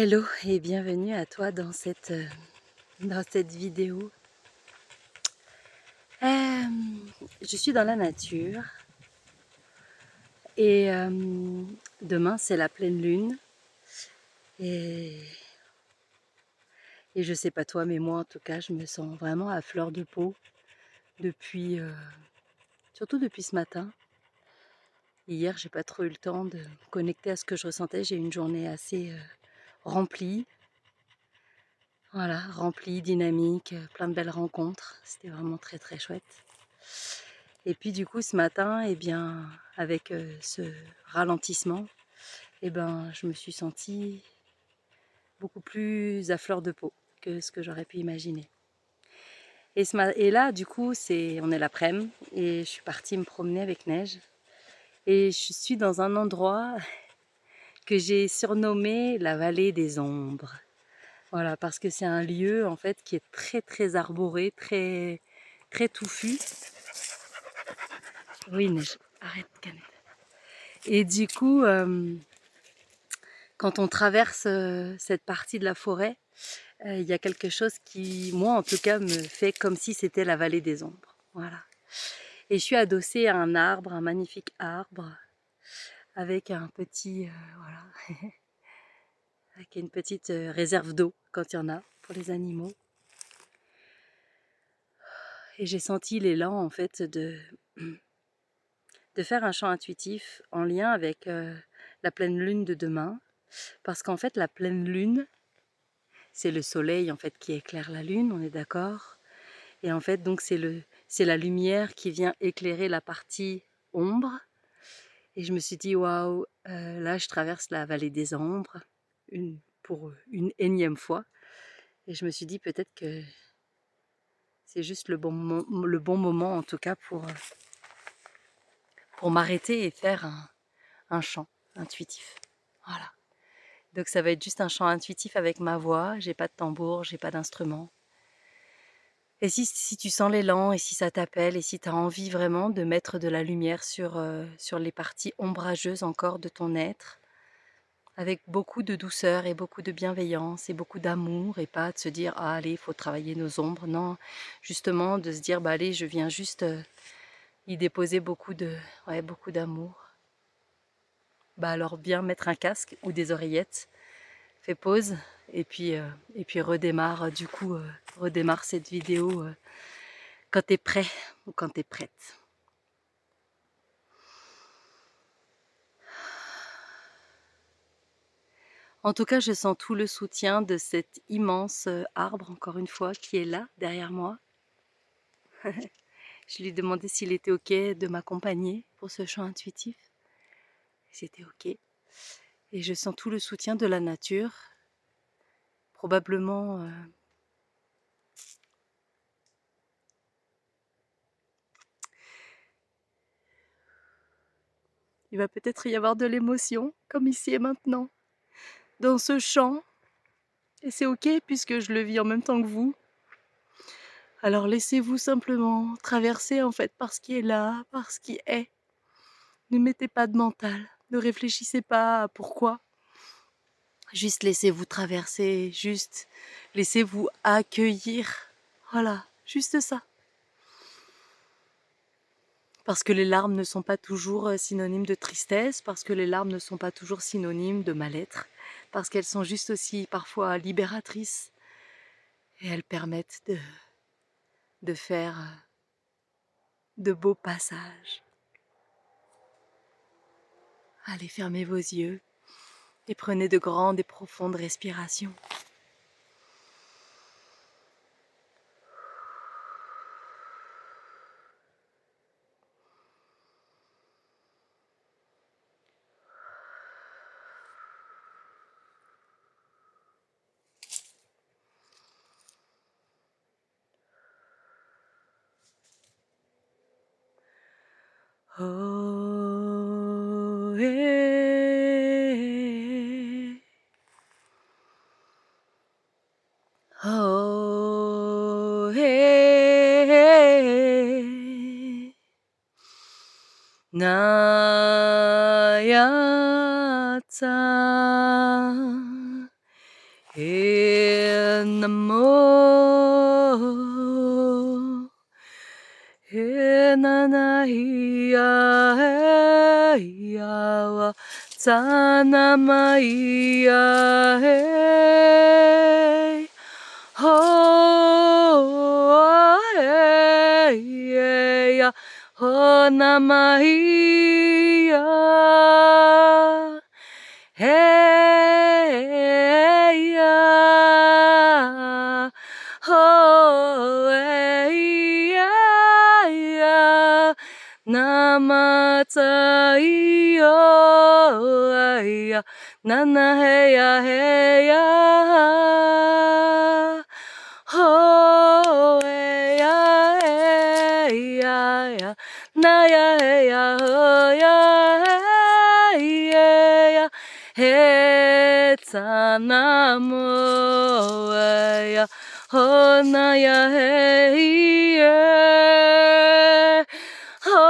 Hello et bienvenue à toi dans cette vidéo. Je suis dans la nature et demain c'est la pleine lune et, et je sais pas toi mais moi en tout cas je me sens vraiment à fleur de peau depuis, surtout depuis ce matin. Hier j'ai pas trop eu le temps de me connecter à ce que je ressentais, j'ai eu une journée assez remplie. Voilà, remplie, dynamique, plein de belles rencontres, c'était vraiment très très chouette. Et puis du coup ce matin, eh bien, avec ce ralentissement, eh ben, je me suis sentie beaucoup plus à fleur de peau que ce que j'aurais pu imaginer. Et là, du coup, on est l'après-midi et je suis partie me promener avec Neige. Et je suis dans un endroit que j'ai surnommé la vallée des ombres. Voilà, parce que c'est un lieu en fait qui est très très arboré, très très touffu. Oui, Neige, arrête, Canette. Et du coup, quand on traverse cette partie de la forêt, il y a quelque chose qui, moi en tout cas, me fait comme si c'était la vallée des ombres. Voilà. Et je suis adossée à un arbre, un magnifique arbre, avec un petit, voilà, avec une petite réserve d'eau quand il y en a pour les animaux. Et j'ai senti l'élan en fait de faire un chant intuitif en lien avec la pleine lune de demain, parce qu'en fait la pleine lune, c'est le soleil en fait qui éclaire la lune, on est d'accord. Et en fait donc c'est la lumière qui vient éclairer la partie ombre. Et je me suis dit waouh, là je traverse la vallée des ombres pour une énième fois. Et je me suis dit peut-être que c'est juste le bon moment en tout cas pour m'arrêter et faire un chant intuitif. Voilà. Donc ça va être juste un chant intuitif avec ma voix, j'ai pas de tambour, j'ai pas d'instrument. Et si tu sens l'élan et si ça t'appelle et si tu as envie vraiment de mettre de la lumière sur les parties ombrageuses encore de ton être, avec beaucoup de douceur et beaucoup de bienveillance et beaucoup d'amour, et pas de se dire ah allez il faut travailler nos ombres, non, justement de se dire bah allez je viens juste y déposer beaucoup d'amour. Bah alors bien mettre un casque ou des oreillettes, fais pause et puis redémarre redémarre cette vidéo quand t'es prêt ou quand t'es prête. En tout cas, je sens tout le soutien de cet immense arbre, encore une fois, qui est là, derrière moi. Je lui ai demandé s'il était OK de m'accompagner pour ce chant intuitif. C'était OK. Et je sens tout le soutien de la nature. Probablement, il va peut-être y avoir de l'émotion, comme ici et maintenant, dans ce chant. Et c'est OK puisque je le vis en même temps que vous. Alors laissez-vous simplement traverser en fait par ce qui est là, par ce qui est. Ne mettez pas de mental, ne réfléchissez pas à pourquoi. Juste laissez-vous traverser, juste laissez-vous accueillir. Voilà, juste ça. Parce que les larmes ne sont pas toujours synonymes de tristesse, parce que les larmes ne sont pas toujours synonymes de mal-être, parce qu'elles sont juste aussi parfois libératrices et elles permettent de faire de beaux passages. Allez, fermez vos yeux et prenez de grandes et profondes respirations. Oh, eh, oh, eh, Nayata He namo he nanahia he yawa tanamaia he ho he ya ho namahia hey ya ho hey ya namatai yo ya nana hey ya ho hey ya na ya ho ya hey he tanamo ya ho na ya he ho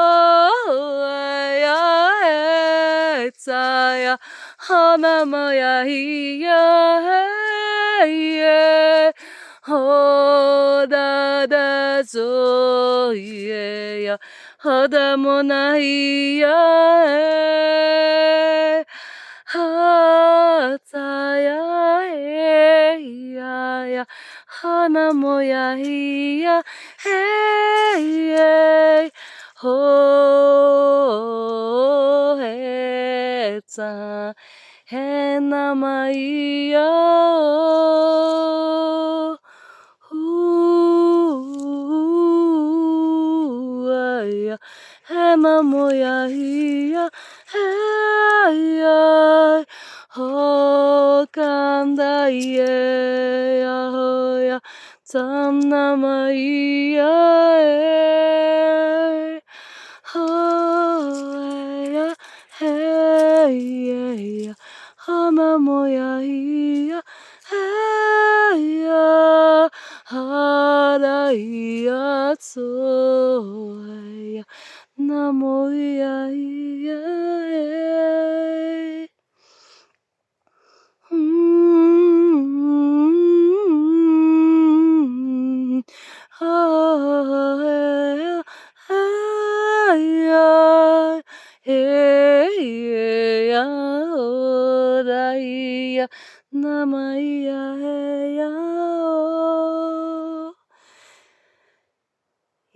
ya he ya hana mo ya he ho da zo ya hada mo na hataya ya hana mo ya hey ho heta he namai ya ya he namo ya hey ho kandai ya ho ya tam namai ho ya hey ya hana mo ya hey ya harai ya tso ya namo ya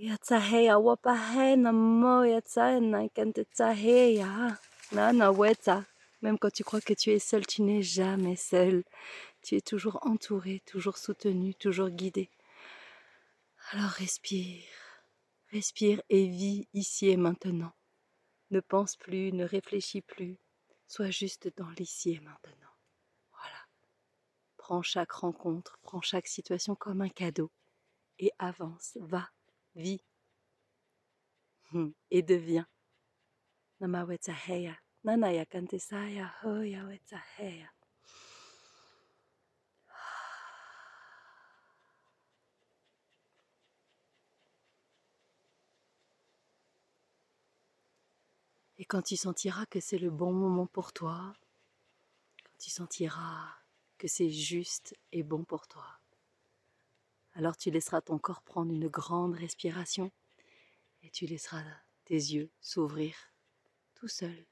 Yatsaheya wapahe namo yatsa naikantetaheya nana weta. Même quand tu crois que tu es seul, tu n'es jamais seul. Tu es toujours entouré, toujours soutenu, toujours guidé. Alors respire, respire et vis ici et maintenant. Ne pense plus, ne réfléchis plus. Sois juste dans l'ici et maintenant. Voilà. Prends chaque rencontre, prends chaque situation comme un cadeau et avance, va, vis et deviens. Nama wetsaheya, nanaya kantesaya hoya wetsaheya. Et quand tu sentiras que c'est le bon moment pour toi, quand tu sentiras que c'est juste et bon pour toi, alors tu laisseras ton corps prendre une grande respiration et tu laisseras tes yeux s'ouvrir tout seul.